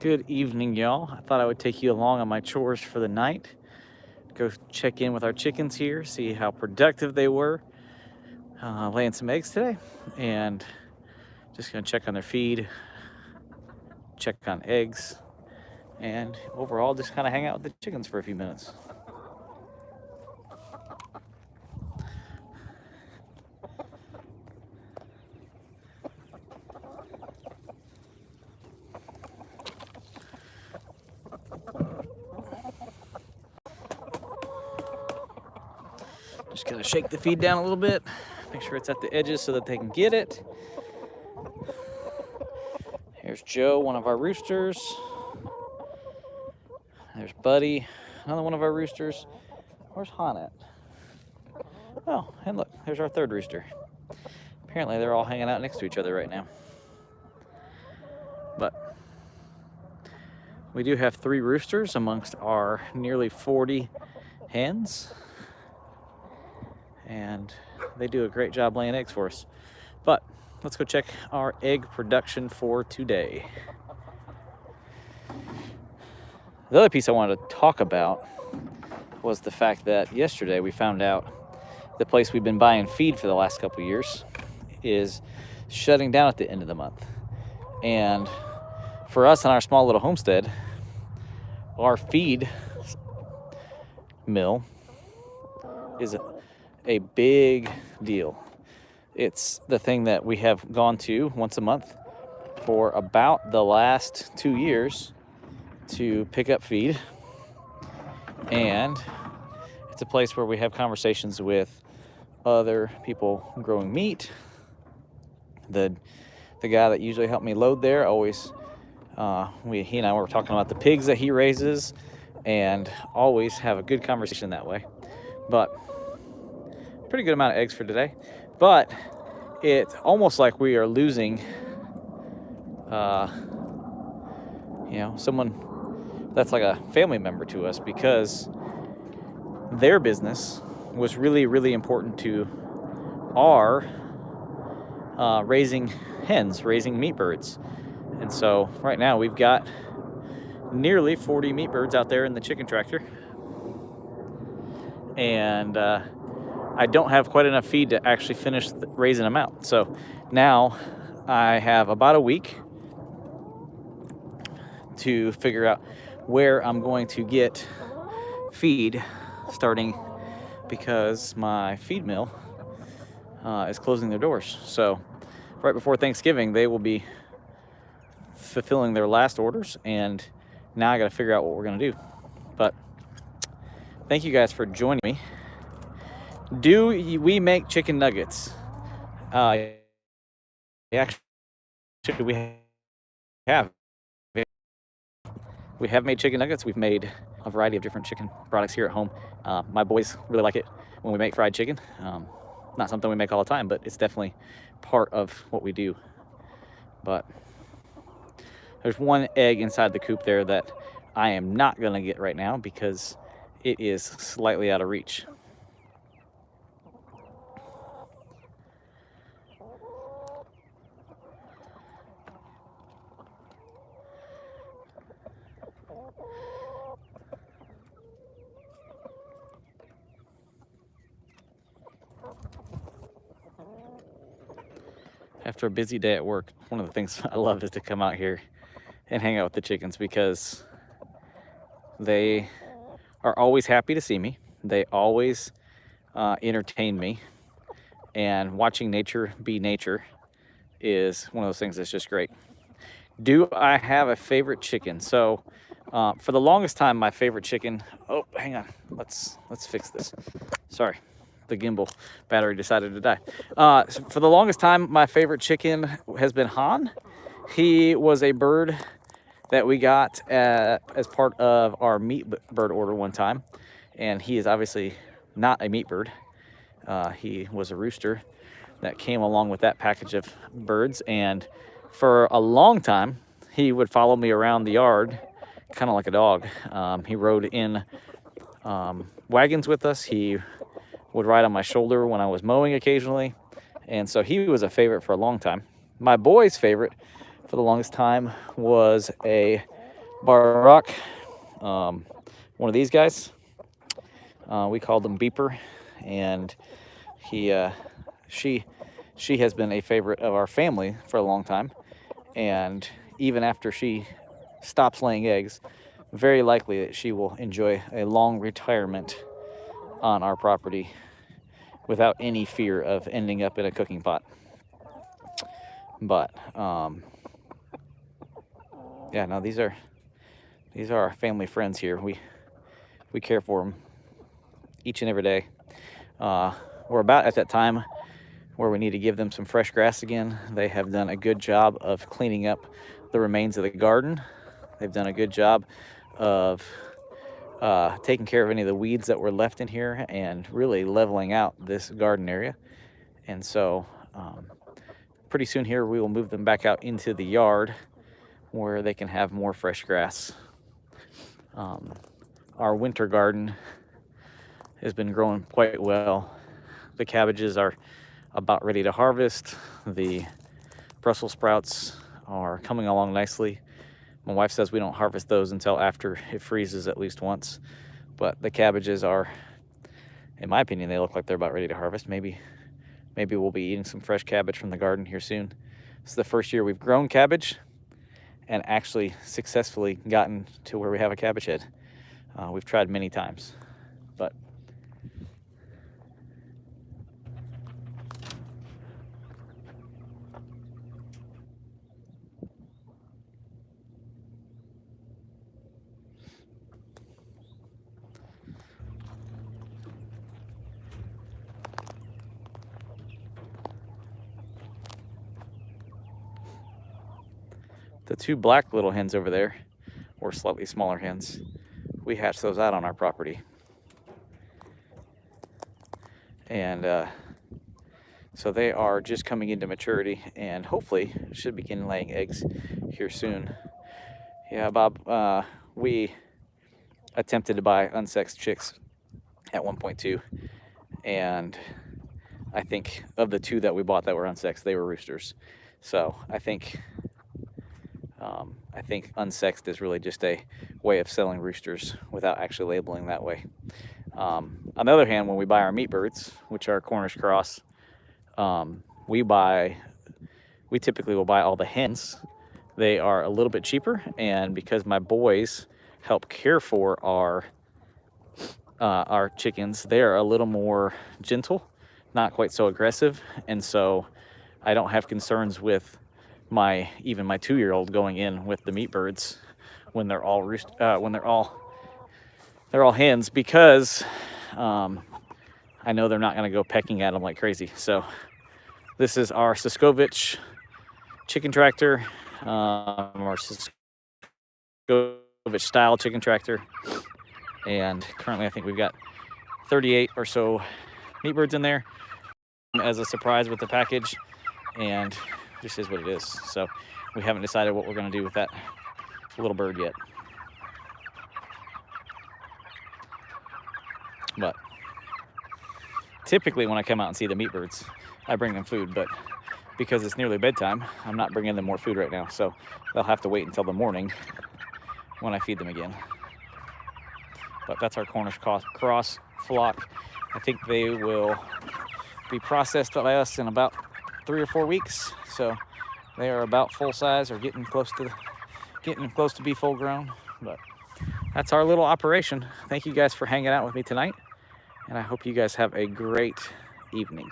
Good evening, y'all. I thought I would take you along on my chores for the night. Go check in with our chickens here, see how productive they were laying some eggs today, and just gonna check on their feed, check on eggs, and overall just kind of hang out with the chickens for a few minutes. Just gonna shake the feed down a little bit, make sure it's at the edges so that they can get it. Here's Joe, one of our roosters. There's Buddy, another one of our roosters. Where's Han at? Oh, and look, there's our third rooster. Apparently they're all hanging out next to each other right now. But we do have 3 roosters amongst our nearly 40 hens. And they do a great job laying eggs for us. But let's go check our egg production for today. The other piece I wanted to talk about was the fact that yesterday we found out the place we've been buying feed for the last couple of years is shutting down at the end of the month. And for us in our small little homestead, our feed mill is a big deal. It's the thing that we have gone to once a month for about the last 2 years to pick up feed. And it's a place where we have conversations with other people growing meat. The guy that usually helped me load there always, he and I were talking about the pigs that he raises, and always have a good conversation that way. But pretty good amount of eggs for today. But it's almost like we are losing, someone that's like a family member to us, because their business was really, really important to our raising hens, raising meat birds. And so right now we've got nearly 40 meat birds out there in the chicken tractor. And I don't have quite enough feed to actually finish raising them out. So now I have about a week to figure out where I'm going to get feed starting, because my feed mill is closing their doors. So right before Thanksgiving, they will be fulfilling their last orders, and now I got to figure out what we're going to do. But thank you guys for joining me. Do we make chicken nuggets? Actually, we have. We have made chicken nuggets. We've made a variety of different chicken products here at home. My boys really like it when we make fried chicken. Not something we make all the time, but it's definitely part of what we do. But there's one egg inside the coop there that I am not going to get right now because it is slightly out of reach. After a busy day at work, one of the things I love is to come out here and hang out with the chickens, because they are always happy to see me. They always entertain me, and watching nature be nature is one of those things that's just great. Do I have a favorite chicken? So for the longest time, my favorite chicken, oh, hang on, let's fix this. Sorry, the gimbal battery decided to die. So for the longest time, my favorite chicken has been Han. He was a bird that we got as part of our meat bird order one time, and he is obviously not a meat bird. He was a rooster that came along with that package of birds, and for a long time he would follow me around the yard, kind of like a dog. He rode in wagons with us. He would ride on my shoulder when I was mowing occasionally, and so he was a favorite for a long time. My boy's favorite for the longest time was a Barak, one of these guys. We called him Beeper, and she has been a favorite of our family for a long time. And even after she stops laying eggs, very likely that she will enjoy a long retirement on our property without any fear of ending up in a cooking pot. But yeah, no, these are our family friends here. We care for them each and every day. We're about at that time where we need to give them some fresh grass again. They have done a good job of cleaning up the remains of the garden. They've done a good job of taking care of any of the weeds that were left in here and really leveling out this garden area. And so pretty soon here we will move them back out into the yard where they can have more fresh grass. Our winter garden has been growing quite well. The cabbages are about ready to harvest. The Brussels sprouts are coming along nicely. My wife says we don't harvest those until after it freezes at least once. But the cabbages are, in my opinion, they look like they're about ready to harvest. Maybe we'll be eating some fresh cabbage from the garden here soon. This is the first year we've grown cabbage and actually successfully gotten to where we have a cabbage head. We've tried many times, but the two black little hens over there, or slightly smaller hens, we hatched those out on our property. And so they are just coming into maturity and hopefully should begin laying eggs here soon. Yeah, Bob, we attempted to buy unsexed chicks at one point too, and I think of the two that we bought that were unsexed, they were roosters. So I think unsexed is really just a way of selling roosters without actually labeling that way. On the other hand, when we buy our meat birds, which are Cornish cross, we typically will buy all the hens. They are a little bit cheaper, and because my boys help care for our chickens, they are a little more gentle, not quite so aggressive, and so I don't have concerns with even my 2-year-old going in with the meat birds when they're all hens, because I know they're not going to go pecking at them like crazy. So this is our Siskovich chicken tractor, or Siskovich style chicken tractor, and currently I think we've got 38 or so meat birds in there as a surprise with the package, and this is what it is. So we haven't decided what we're going to do with that little bird yet. But typically when I come out and see the meat birds, I bring them food, but because it's nearly bedtime, I'm not bringing them more food right now. So they'll have to wait until the morning when I feed them again. But that's our Cornish cross flock. I think they will be processed by us in about 3 or 4 weeks. So they are about full size, or getting close to be full grown. But that's our little operation. Thank you guys for hanging out with me tonight, and I hope you guys have a great evening.